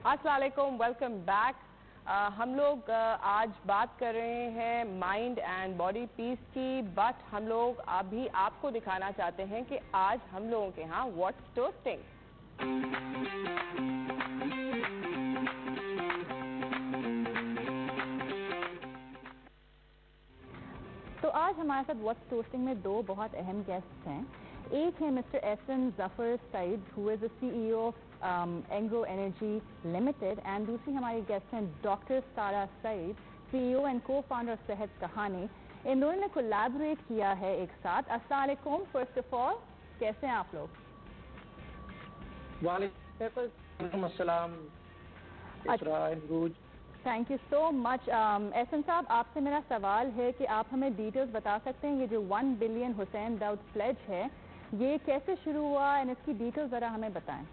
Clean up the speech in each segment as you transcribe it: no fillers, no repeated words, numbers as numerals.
अस्सलाम वालेकुम, welcome back. हम लोग आज बात कर रहे हैं माइंड एंड बॉडी पीस की, बट हम लोग अभी आपको दिखाना चाहते हैं कि आज हम लोगों के यहाँ व्हाट्स टोस्टिंग। तो आज हमारे साथ व्हाट्स टोस्टिंग में दो बहुत अहम गेस्ट्स हैं। एक है mister Ehsan Zafar Saeed, who is the CEO of Engro energy limited, and दूसरी हमारी गेस्ट हैं डॉक्टर सारा सईद, CEO एंड को-फाउंडर सेहत कहानी। इन दोनों ने कोलैबोरेट किया है एक साथ। अस्सलाम वालेकुम, फर्स्ट ऑफ ऑल कैसे हैं आप लोग? वालेकुम अस्सलाम। Thank you so much. Ehsan साहब, आपसे मेरा सवाल है कि आप हमें डिटेल्स बता सकते हैं, ये जो 1 बिलियन हुसैन दाऊद प्लेज है, ये कैसे शुरू हुआ एंड इसकी डिटेल्स ज़रा हमें बताएं।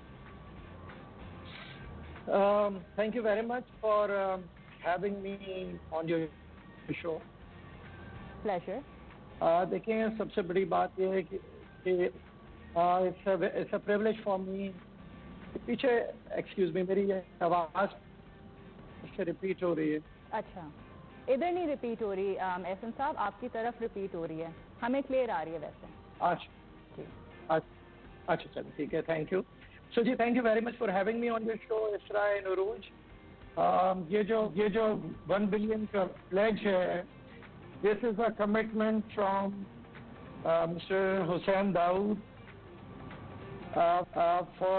Thank you very much for having me on your show. Pleasure. देखिए, सबसे बड़ी बात ये है कि it's a privilege for me. पीछे एक्सक्यूज मी, मेरी आवाज़ से रिपीट हो रही है। अच्छा, इधर नहीं रिपीट हो रही एहसन साहब, आपकी तरफ रिपीट हो रही है, हमें क्लियर आ रही है वैसे। अच्छा चलो ठीक है, थैंक यू। सो जी, thank you very much for having me on your show Isra and Urooj. ये जो 1 बिलियन का प्लेज है, this is a commitment from mister Hussain Dawood for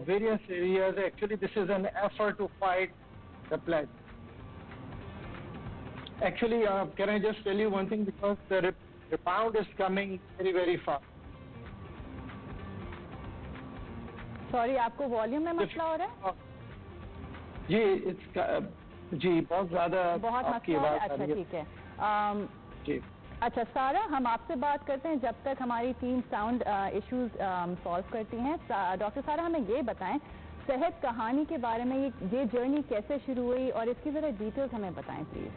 various areas. Actually, this is an effort to fight the plague. Actually, can I just tell you one thing, because the rebound is coming very, very fast. Sorry, आपको volume में मसला हो रहा है? जी, बहुत ज़्यादा आपकी आवाज़ आ रही है। अच्छा ठीक है। जी अच्छा सारा, हम आपसे बात करते हैं जब तक हमारी टीम साउंड इश्यूज सॉल्व करती हैं। डॉक्टर सारा, हमें ये बताएं सेहत कहानी के बारे में, ये जर्नी कैसे शुरू हुई और इसकी ज़रा डिटेल्स हमें बताएं प्लीज़।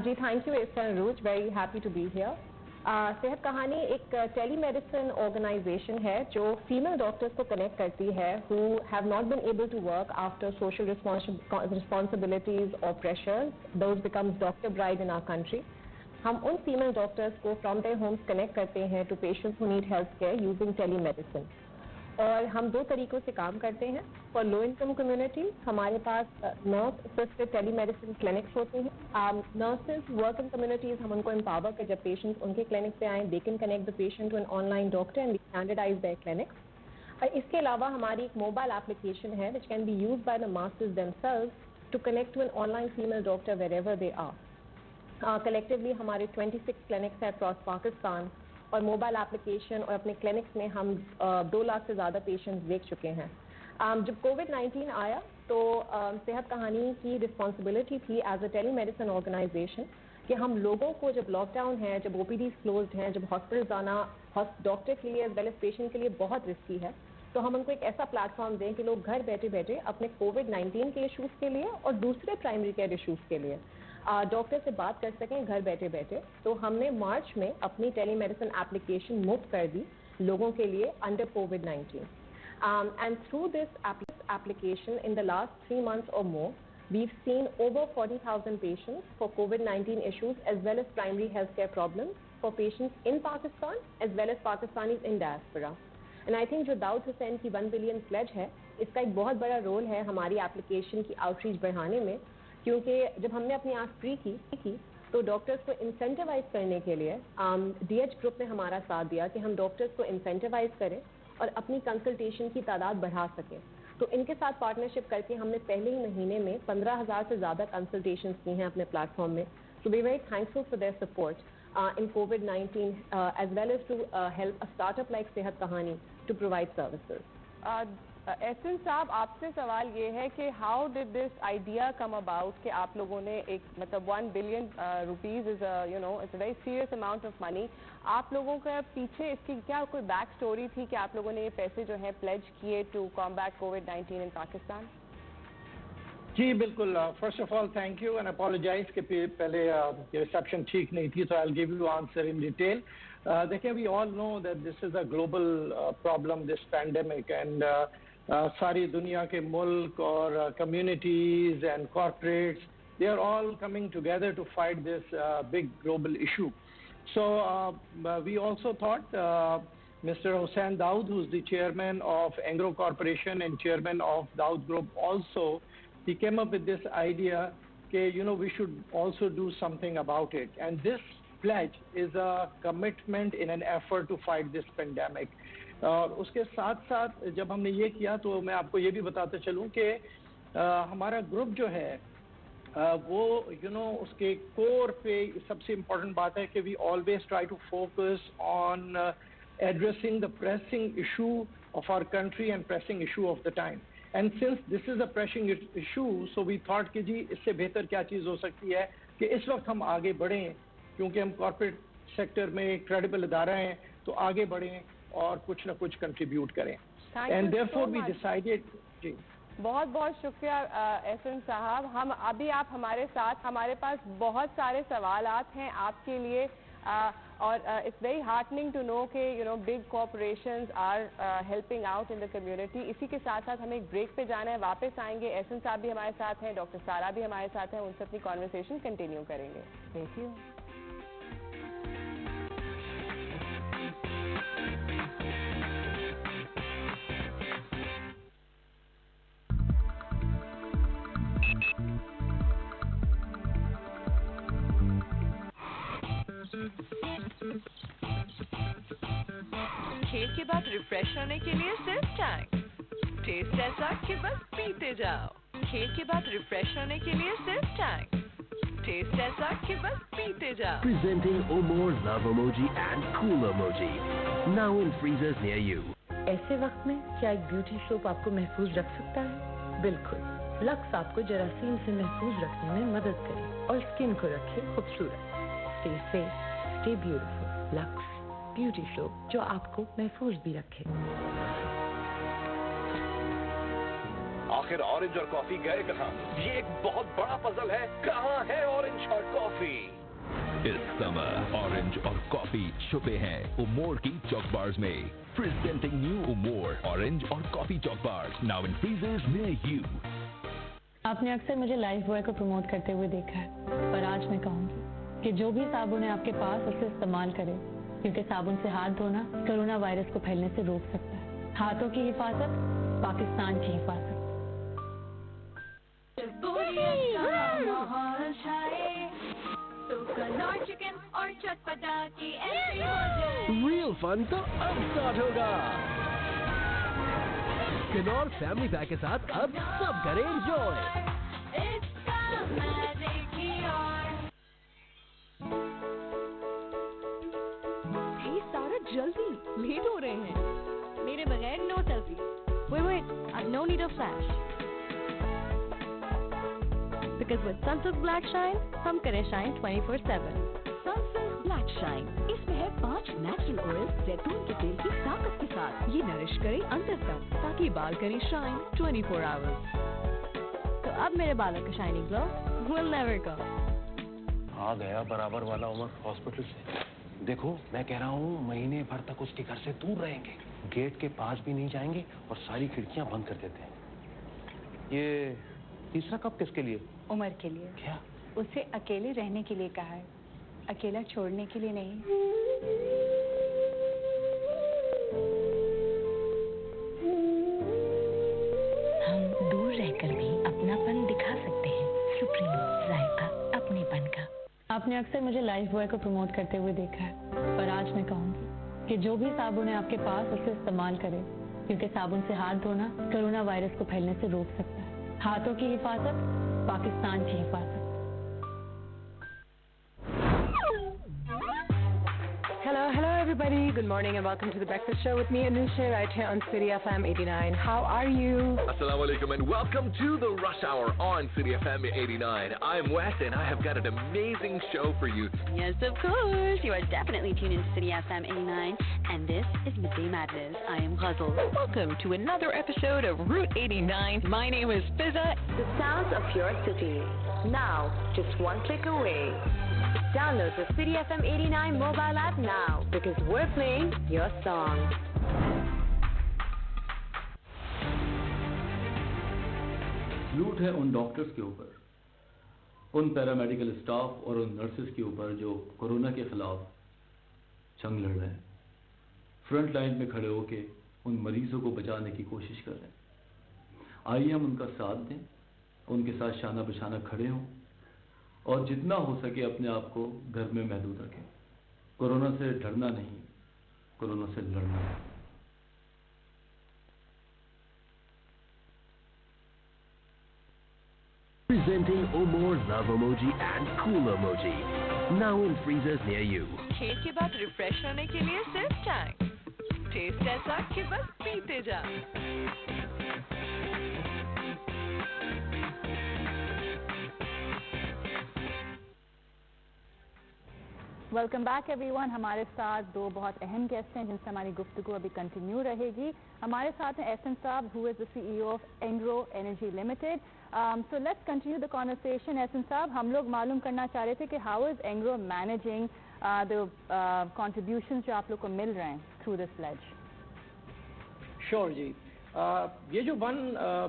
जी, thank you Urooj, very happy to be here. Sehat Kahani एक टेली मेडिसिन ऑर्गेनाइजेशन है जो फीमेल डॉक्टर्स को कनेक्ट करती है who have not been able to work after social responsibilities और pressures, those becomes doctor bride in our country. हम उन female doctors को फ्रॉम देयर होम्स कनेक्ट करते हैं to patients who need health care using telemedicine. और हम दो तरीकों से काम करते हैं। फॉर लो इनकम कम्युनिटी हमारे पास nurse assisted telemedicine clinics होते हैं। नर्सेज वर्क इन कम्युनिटीज, हम उनको एम्पावर कर, जब पेशेंट्स उनके क्लिनिक पे आएँ, they can connect the patient to an online doctor and standardize their clinics. इसके अलावा हमारी एक मोबाइल एप्लीकेशन है which can be use by the masters themselves to connect to an online female doctor wherever they are. Collectively हमारे 26 clinics हैं across Pakistan, और mobile application और अपने क्लिनिक्स में हम 2 लाख से ज़्यादा पेशेंट्स देख चुके हैं। जब कोविड-19 आया तो सेहत कहानी की रिस्पॉन्सिबिलिटी थी as a telemedicine organization कि हम लोगों को, जब लॉकडाउन है, जब OPDs क्लोज्ड हैं, जब हॉस्पिटल जाना डॉक्टर के लिए एज वेल एज पेशेंट के लिए बहुत रिस्की है, तो हम उनको एक ऐसा प्लेटफॉर्म दें कि लोग घर बैठे बैठे अपने कोविड-19 के इशूज़ के लिए और दूसरे प्राइमरी केयर इशूज़ के लिए डॉक्टर से बात कर सकें घर बैठे बैठे। तो हमने मार्च में अपनी टेली मेडिसिन एप्लीकेशन मुफ्त कर दी लोगों के लिए under covid, and through this application in the last 3 months or more, we've seen over 40,000 patients for COVID-19 issues as well as primary healthcare problems for patients in Pakistan as well as Pakistanis in diaspora. And I think जो दाऊद हुसैन की 1 billion pledge है, इसका एक बहुत बड़ा role है हमारी application की आउटरीच बढ़ाने में, क्योंकि जब हमने अपनी आँख फ्री की तो डॉक्टर्स को इंसेंटिवाइज करने के लिए DH ग्रुप ने हमारा साथ दिया कि हम डॉक्टर्स को इंसेंटिवाइज करें और अपनी कंसल्टेशन की तादाद बढ़ा सकें। तो इनके साथ पार्टनरशिप करके हमने पहले ही महीने में 15,000 से ज़्यादा कंसल्टेशंस की हैं अपने प्लेटफॉर्म में। So we very thankful for their support in covid as well as to help a startup like Sehat Kahani to provide services. Ehsan साहब, आपसे सवाल ये है कि how did this idea come about कि आप लोगों ने एक, मतलब 1 billion rupees is it's a very serious amount of money. आप लोगों का पीछे इसकी क्या कोई बैक स्टोरी थी कि आप लोगों ने ये पैसे जो है प्लेज किए टू कॉम्बैट कोविड-19 इन पाकिस्तान? जी बिल्कुल। First of all thank you and apologise कि पहले रिसेप्शन ठीक नहीं थी, तो I will give you answer in detail. देखिए, we all know that this is a global problem, this pandemic, and सारी दुनिया के मुल्क और communities and corporates, they are all coming together to fight this big global issue. So we also thought Mr. Hussain Daud, who's the chairman of Engro Corporation and chairman of Daud Group also, he came up with this idea that, we should also do something about it. And this pledge is a commitment in an effort to fight this pandemic. और उसके साथ साथ जब हमने ये किया तो मैं आपको ये भी बताते चलूँ कि हमारा ग्रुप जो है वो उसके कोर पे सबसे इम्पोर्टेंट बात है कि we always try to focus on addressing the pressing issue of our country and pressing issue of the time. And since this is a pressing issue, so we thought कि जी इससे बेहतर क्या चीज़ हो सकती है कि इस वक्त हम आगे बढ़ें, क्योंकि हम कॉर्पोरेट सेक्टर में एक क्रेडिबल इदारा हैं, तो आगे बढ़ें और कुछ ना कुछ कंट्रीब्यूट करें. And therefore we decided. जी बहुत बहुत शुक्रिया एहसन साहब. हम अभी आप हमारे साथ, हमारे पास बहुत सारे सवालात हैं आपके लिए. और it's very heartening to know कि big corporations are helping out in the community. इसी के साथ साथ हमें एक ब्रेक पे जाना है, वापस आएंगे. एहसन साहब भी हमारे साथ हैं, डॉक्टर सारा भी हमारे साथ हैं, उनसे अपनी कॉन्वर्सेशन कंटिन्यू करेंगे. Thank you. खेल के बाद रिफ्रेश होने के लिए सिर्फ टैंक. टेस्ट ऐसा कि बस पीते जाओ. खेल के बाद रिफ्रेश होने के लिए सिर्फ टैंक. टेस्ट ऐसा कि बस पीते जाओ. Presenting Omore Love Emoji and Cool Emoji. Now in freezers near you. ऐसे वक्त में क्या एक ब्यूटी सोप आपको महफूज रख सकता है? बिल्कुल. लक्स आपको जरासीम से महफूज रखने में मदद करे और स्किन को रखे खूबसूरत. Stay safe, stay beautiful. Lux beauty soap जो आपको महफूज भी रखे. आखिर ऑरेंज और कॉफी गए कहाँ? ये एक बहुत बड़ा पजल है. कहाँ है ऑरेंज और कॉफी? इस समय ऑरेंज और कॉफी छुपे हैं उमोर की चॉक बार्स में. प्रेजेंटिंग न्यू उमोर ऑरेंज और coffee chalk bars, now in freezers near you. आपने अक्सर मुझे लाइफ बॉय को प्रमोट करते हुए देखा है, पर आज मैं कहूँगी कि जो भी साबुन है आपके पास उसे इस्तेमाल करें, क्योंकि साबुन से हाथ धोना कोरोना वायरस को फैलने से रोक सकता है. हाथों की हिफाजत, पाकिस्तान की हिफाजत. Real fun तो अब स्टार्ट होगा. किनौर फैमिली पैक के साथ अब सब करें एंजॉय. जल्दी, लेट हो रहे हैं. मेरे बगैर no selfie. Wait, no need of flash. Because with Sunsilk Black Shine, हम करें shine 24/7. Sunsilk Black Shine, इसमें है 5 नेचुरल ऑयल जैतून के तेल की ताकत के साथ. ये नरिश करे अंदर तक ताकि बाल करें शाइन 24 hours. तो अब मेरे बालों का shining glow will never go. आ गया बराबर वाला उमर हॉस्पिटल से. देखो, मैं कह रहा हूँ महीने भर तक उसके घर से दूर रहेंगे. गेट के पास भी नहीं जाएंगे और सारी खिड़कियाँ बंद कर देते हैं. ये तीसरा कप किसके लिए? उमर के लिए. क्या? उसे अकेले रहने के लिए कहा है, अकेला छोड़ने के लिए नहीं. हम दूर रहकर भी अपनापन दिखा सकते हैं. सुप्रीम जायका अपनेपन का. आपने अक्सर मुझे लाइफ बॉय को प्रमोट करते हुए देखा है, पर आज मैं कहूँगी कि जो भी साबुन है आपके पास उसे इस्तेमाल करें, क्योंकि साबुन से हाथ धोना कोरोना वायरस को फैलने से रोक सकता है. हाथों की हिफाजत, पाकिस्तान की हिफाजत. Hello everybody, good morning and welcome to the Breakfast Show with me, Anusha, right here on City FM 89. How are you? Assalamu alaikum and welcome to the Rush Hour on City FM 89. I'm Wes and I have got an amazing show for you. Yes, of course. You are definitely tuned into City FM 89 and this is Midday Madness. I am Ghazal. Welcome to another episode of Route 89. My name is Fizza. The sounds of your city. Now, just one click away. Download the City FM 89 mobile app now because we're playing your song. Salute है उन doctors के ऊपर, उन paramedical staff और उन nurses के ऊपर जो कोरोना के खिलाफ जंग लड़ रहे हैं, फ्रंट लाइन में खड़े होके उन मरीजों को बचाने की कोशिश कर रहे हैं। आइए हम उनका साथ दें, उनके साथ शाना बशाना खड़े हों और जितना हो सके अपने आप को घर में महदूद रखें। कोरोना से डरना नहीं, कोरोना से लड़ना है। Presenting Omore Love Emoji and Cool Emoji. Now in freezers near you. खेल के बाद रिफ्रेश होने के लिए सिर्फ टैंक, टेस्ट ऐसा कि बस पीते जा। Welcome back everyone. हमारे साथ दो बहुत अहम गेस्ट हैं जिनसे हमारी गुफ्तगू अभी कंटिन्यू रहेगी। हमारे साथ हैं एहसन साहब, who is the CEO of Engro energy limited. So let's continue the conversation. Ehsan साहब, हम लोग मालूम करना चाह रहे थे कि how is Engro managing the contributions जो आप लोग को मिल रहे हैं थ्रू दिस प्लेज। श्योर जी, ये जो 1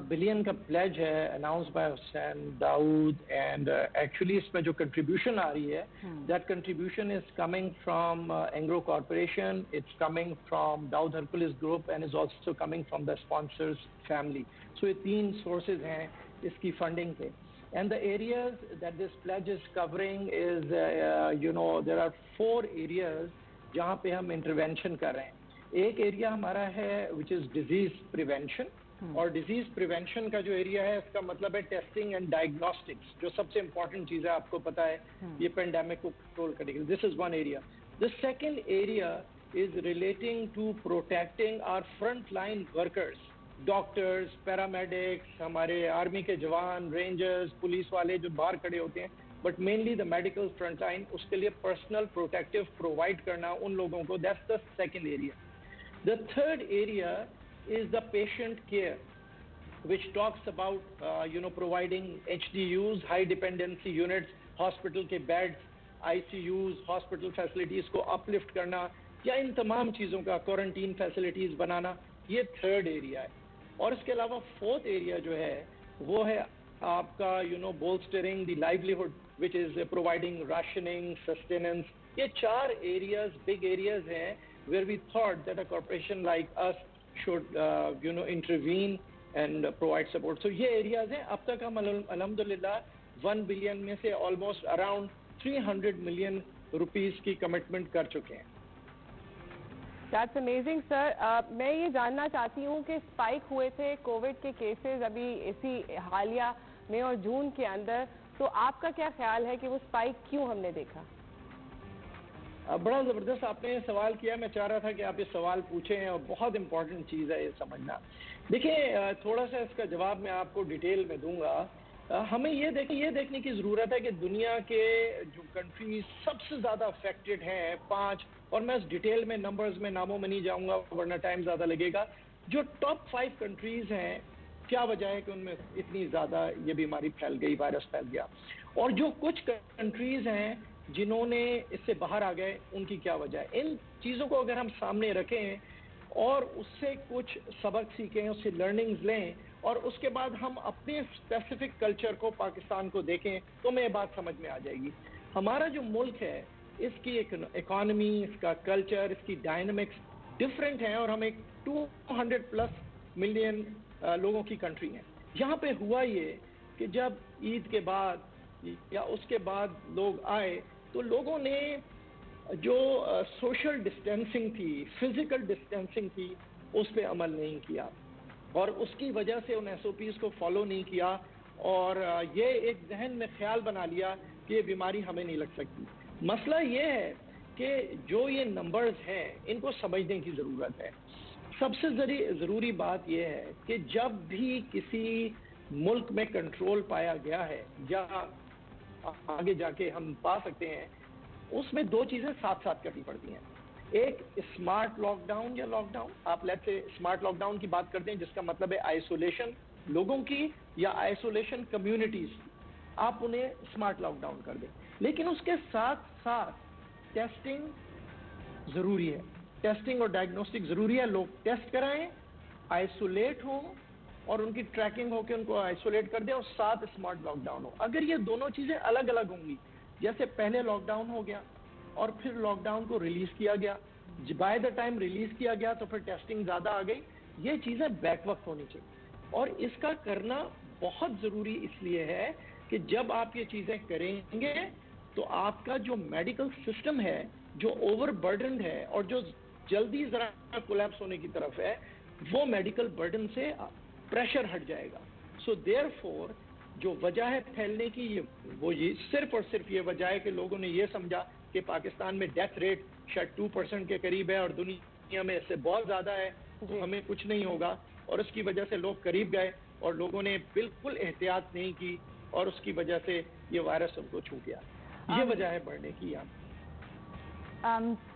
बिलियन का प्लेज है announce by Hussain Dawood, and actually इसमें जो कंट्रीब्यूशन आ रही है, that contribution is coming from Engro corporation, it's coming from Dawood Hercules group and is also coming from the sponsors family. So ये 3 सोर्सेज हैं इसकी फंडिंग के। And the areas that this pledge is covering is there are 4 areas जहाँ पे हम intervention कर रहे हैं। एक एरिया हमारा है विच इज़ डिजीज प्रिवेंशन, और डिजीज प्रिवेंशन का जो एरिया है इसका मतलब है टेस्टिंग एंड डायग्नोस्टिक्स, जो सबसे इंपॉर्टेंट चीज़ है, आपको पता है ये पेंडेमिक को कंट्रोल करेगी। This is 1 area. The second area is relating to protecting our front line workers, doctors, paramedics, हमारे आर्मी के जवान, रेंजर्स, पुलिस वाले जो बाहर खड़े होते हैं, but mainly the medical front line, उसके लिए पर्सनल प्रोटेक्टिव प्रोवाइड करना उन लोगों को। That's the second area. The third area is the patient care, which talks about providing HDUs, high dependency units, hospital के beds, ICUs, hospital facilities को uplift करना, या इन तमाम चीज़ों का quarantine facilities बनाना, ये third area है। और इसके अलावा fourth area जो है वो है आपका bolstering the livelihood, which is providing rationing, sustenance। ये 4 areas, big areas हैं where we thought that a corporation like us should intervene and provide support. So ये areas हैं। अब तक हम अल्हम्दुलिल्लाह 1 बिलियन में से almost around 300 million rupees की commitment कर चुके हैं। That's amazing, sir. मैं ये जानना चाहती हूँ कि स्पाइक हुए थे कोविड के केसेस अभी इसी हालिया मई और जून के अंदर, तो आपका क्या ख्याल है कि वो स्पाइक क्यों हमने देखा? बड़ा ज़बरदस्त आपने ये सवाल किया। मैं चाह रहा था कि आप ये सवाल पूछें और बहुत इंपॉर्टेंट चीज़ है ये समझना। देखिए, थोड़ा सा इसका जवाब मैं आपको डिटेल में दूंगा। हमें ये देखने की ज़रूरत है कि दुनिया के जो कंट्रीज सबसे ज़्यादा अफेक्टेड हैं 5, और मैं इस डिटेल में नंबर्स में नामों में नहीं जाऊँगा वरना टाइम ज़्यादा लगेगा। जो टॉप 5 कंट्रीज़ हैं, क्या वजह है कि उनमें इतनी ज़्यादा ये बीमारी फैल गई, वायरस फैल गया, और जो कुछ कंट्रीज़ हैं जिन्होंने इससे बाहर आ गए, उनकी क्या वजह है। इन चीज़ों को अगर हम सामने रखें और उससे कुछ सबक सीखें, उससे लर्निंग्स लें, और उसके बाद हम अपने स्पेसिफिक कल्चर को, पाकिस्तान को देखें, तो हमें ये बात समझ में आ जाएगी। हमारा जो मुल्क है, इसकी इकॉनमी, इसका कल्चर, इसकी डायनामिक्स डिफरेंट हैं, और हम एक 200+ मिलियन लोगों की कंट्री हैं। यहाँ पे हुआ ये कि जब ईद के बाद या उसके बाद लोग आए, तो लोगों ने जो सोशल डिस्टेंसिंग थी, फिजिकल डिस्टेंसिंग थी, उस पर अमल नहीं किया, और उसकी वजह से उन SOPs को फॉलो नहीं किया, और ये एक जहन में ख्याल बना लिया कि ये बीमारी हमें नहीं लग सकती। मसला ये है कि जो ये नंबर्स हैं, इनको समझने की ज़रूरत है। सबसे ज़रूरी बात यह है कि जब भी किसी मुल्क में कंट्रोल पाया गया है, या आगे जाके हम पा सकते हैं, उसमें 2 चीज़ें साथ साथ करनी पड़ती हैं। एक स्मार्ट लॉकडाउन या लॉकडाउन, आप लेट्स से स्मार्ट लॉकडाउन की बात करते हैं, जिसका मतलब है आइसोलेशन लोगों की या आइसोलेशन कम्युनिटीज, आप उन्हें स्मार्ट लॉकडाउन कर दें। लेकिन उसके साथ साथ टेस्टिंग ज़रूरी है, टेस्टिंग और डायग्नोस्टिक ज़रूरी है। लोग टेस्ट कराएं, आइसोलेट हों, और उनकी ट्रैकिंग हो के उनको आइसोलेट कर दे और साथ स्मार्ट लॉकडाउन हो। अगर ये दोनों चीजें अलग अलग होंगी, जैसे पहले लॉकडाउन हो गया और फिर लॉकडाउन को रिलीज किया गया, बाय द टाइम रिलीज किया गया तो फिर टेस्टिंग ज्यादा आ गई, ये चीजें बैक वक्त होनी चाहिए। और इसका करना बहुत जरूरी इसलिए है कि जब आप ये चीजें करेंगे तो आपका जो मेडिकल सिस्टम है जो ओवरबर्डन्ड है और जो जल्दी जरा कोलैप्स होने की तरफ है, वो मेडिकल बर्डन से प्रेशर हट जाएगा। सो देयरफॉर जो वजह है फैलने की ये सिर्फ और सिर्फ ये वजह है कि लोगों ने ये समझा कि पाकिस्तान में डेथ रेट शायद 2% के करीब है और दुनिया में इससे बहुत ज्यादा है, तो हमें कुछ नहीं होगा, और उसकी वजह से लोग करीब गए और लोगों ने बिल्कुल एहतियात नहीं की और उसकी वजह से ये वायरस उनको छू गया। ये वजह है बढ़ने की यहाँ।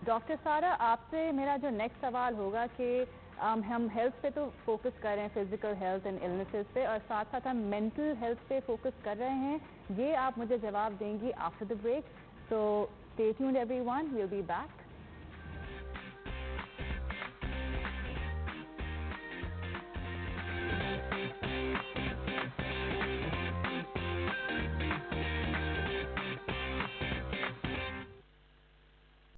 डॉक्टर सारा, आपसे मेरा जो नेक्स्ट सवाल होगा कि हम हेल्थ पे तो फोकस कर रहे हैं, फिजिकल हेल्थ एंड इलनेसेस पे, और साथ साथ हम मेंटल हेल्थ पे फोकस कर रहे हैं। ये आप मुझे जवाब देंगी after the break. So stay tuned everyone, we will be back.